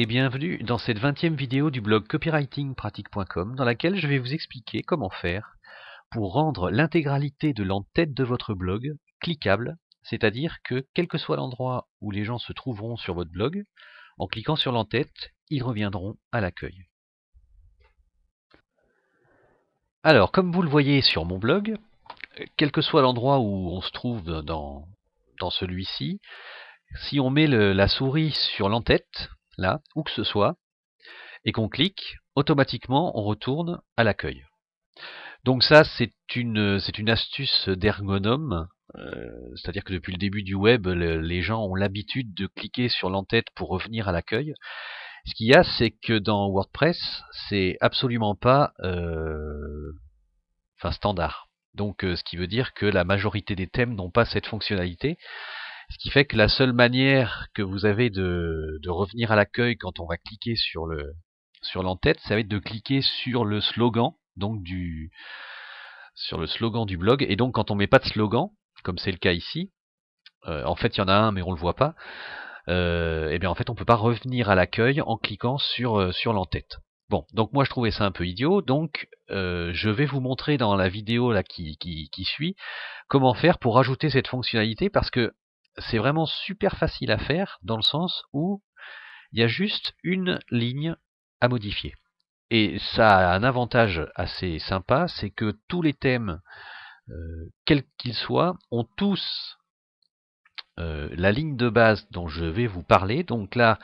et bienvenue dans cette 20e vidéo du blog copywritingpratique.com dans laquelle je vais vous expliquer comment faire pour rendre l'intégralité de l'entête de votre blog cliquable, c'est-à-dire que quel que soit l'endroit où les gens se trouveront sur votre blog, en cliquant sur l'entête, ils reviendront à l'accueil. Alors, comme vous le voyez sur mon blog, quel que soit l'endroit où on se trouve dans celui-ci, si on met la souris sur l'entête, là, où que ce soit, et qu'on clique, automatiquement on retourne à l'accueil. Donc ça, c'est une astuce d'ergonome, c'est-à-dire que depuis le début du web, les gens ont l'habitude de cliquer sur l'entête pour revenir à l'accueil. Ce qu'il y a, c'est que dans WordPress, c'est absolument pas standard. Donc ce qui veut dire que la majorité des thèmes n'ont pas cette fonctionnalité. Ce qui fait que la seule manière que vous avez de revenir à l'accueil quand on va cliquer sur l'entête, ça va être de cliquer sur le slogan, donc sur le slogan du blog. Et donc quand on met pas de slogan, comme c'est le cas ici, en fait il y en a un mais on le voit pas, et bien en fait on peut pas revenir à l'accueil en cliquant sur l'entête. Bon, donc moi je trouvais ça un peu idiot, donc je vais vous montrer dans la vidéo là qui suit comment faire pour ajouter cette fonctionnalité, parce que c'est vraiment super facile à faire dans le sens où il y a juste une ligne à modifier. Et ça a un avantage assez sympa, c'est que tous les thèmes, quels qu'ils soient, ont tous la ligne de base dont je vais vous parler. Donc là,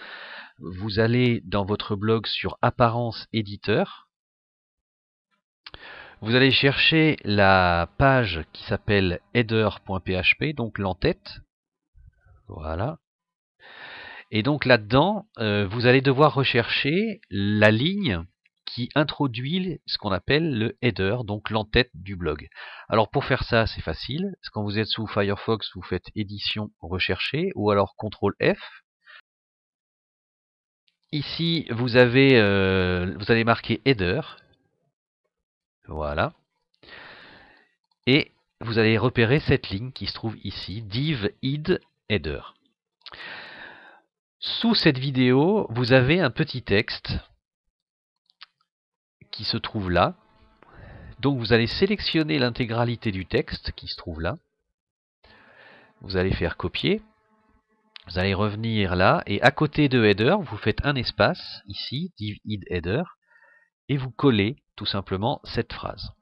vous allez dans votre blog sur Apparence éditeur. Vous allez chercher la page qui s'appelle header.php, donc l'entête. Voilà. Et donc là-dedans, vous allez devoir rechercher la ligne qui introduit ce qu'on appelle le header, donc l'entête du blog. Alors pour faire ça, c'est facile. Quand vous êtes sous Firefox, vous faites édition, rechercher, ou alors CTRL F. Ici, vous allez marquer header. Voilà. Et vous allez repérer cette ligne qui se trouve ici, div id header. Sous cette vidéo, vous avez un petit texte qui se trouve là. Donc vous allez sélectionner l'intégralité du texte qui se trouve là. Vous allez faire copier. Vous allez revenir là et à côté de header, vous faites un espace ici, div id header, et vous collez tout simplement cette phrase.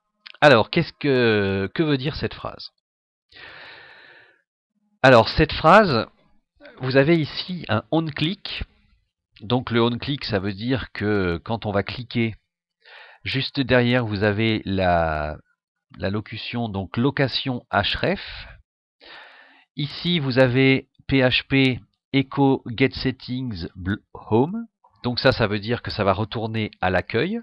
Alors, que veut dire cette phrase? Alors cette phrase, vous avez ici un on-click. Donc le on-click, ça veut dire que quand on va cliquer, juste derrière, vous avez la locution, donc location href. Ici, vous avez PHP echo get settings home. Donc ça veut dire que ça va retourner à l'accueil.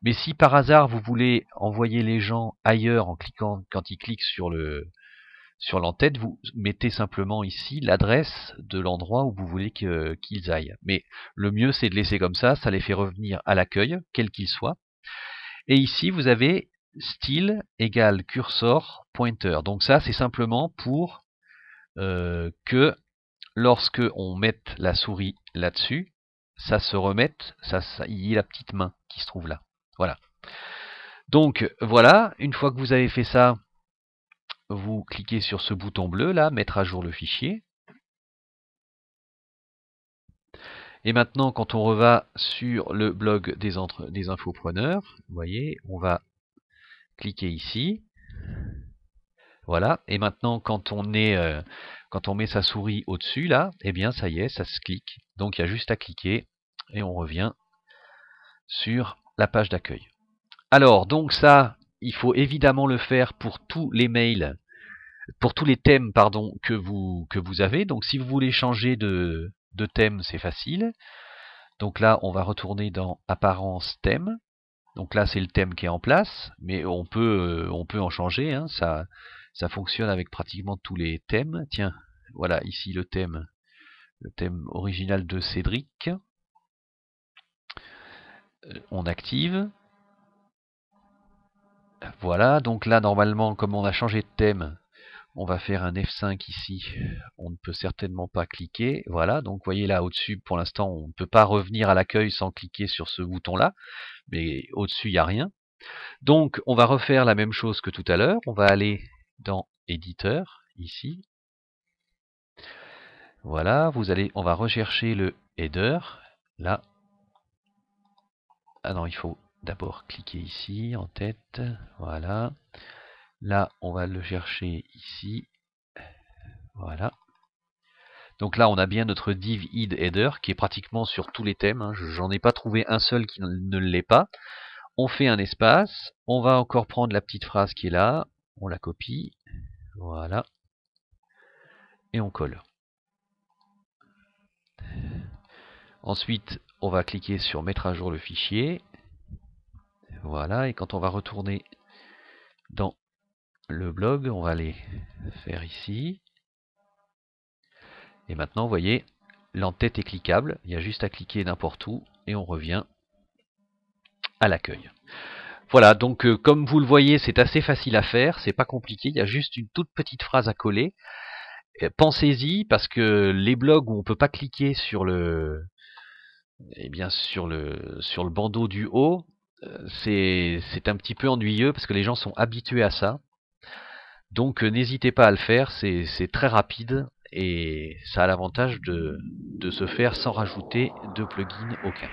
Mais si par hasard, vous voulez envoyer les gens ailleurs en cliquant, quand ils cliquent sur l'entête, vous mettez simplement ici l'adresse de l'endroit où vous voulez qu'ils aillent. Mais le mieux, c'est de laisser comme ça les fait revenir à l'accueil, quel qu'il soit. Et ici, vous avez style égale cursor pointer. Donc ça, c'est simplement pour que lorsque on mette la souris là-dessus, ça se remette, il y a la petite main qui se trouve là. Voilà. Donc voilà, une fois que vous avez fait ça, vous cliquez sur ce bouton bleu là, mettre à jour le fichier. Et maintenant, quand on reva sur le blog des infopreneurs, vous voyez, on va cliquer ici. Voilà. Et maintenant, quand on met sa souris au-dessus là, eh bien ça y est, ça se clique. Donc il y a juste à cliquer et on revient sur la page d'accueil. Alors donc ça, il faut évidemment le faire pour tous les mails, pour tous les thèmes pardon que vous avez. Donc si vous voulez changer de thème, c'est facile. Donc là, on va retourner dans Apparence thème. Donc là, c'est le thème qui est en place, mais on peut en changer. Hein, ça fonctionne avec pratiquement tous les thèmes. Tiens, voilà ici le thème original de Cédric. On active. Voilà, donc là normalement, comme on a changé de thème, On va faire un F5 ici. On ne peut certainement pas cliquer. Voilà, donc vous voyez là au-dessus, pour l'instant, on ne peut pas revenir à l'accueil sans cliquer sur ce bouton-là. Mais au-dessus, il n'y a rien. Donc, on va refaire la même chose que tout à l'heure. On va aller dans Éditeur, ici. Voilà, on va rechercher le header. Là. Ah non, il faut d'abord cliquer ici, en tête. Voilà. Là, on va le chercher ici. Voilà. Donc là, on a bien notre div id header qui est pratiquement sur tous les thèmes. Hein. J'en ai pas trouvé un seul qui ne l'est pas. On fait un espace. On va encore prendre la petite phrase qui est là. On la copie. Voilà. Et on colle. Ensuite, on va cliquer sur mettre à jour le fichier. Voilà. Et quand on va retourner dans le blog, on va aller faire ici. Et maintenant, vous voyez, l'entête est cliquable. Il y a juste à cliquer n'importe où et on revient à l'accueil. Voilà, donc comme vous le voyez, c'est assez facile à faire, c'est pas compliqué, il y a juste une toute petite phrase à coller. Pensez-y, parce que les blogs où on peut pas cliquer sur le, sur le bandeau du haut, c'est un petit peu ennuyeux parce que les gens sont habitués à ça. Donc n'hésitez pas à le faire, c'est très rapide et ça a l'avantage de se faire sans rajouter de plugin aucun.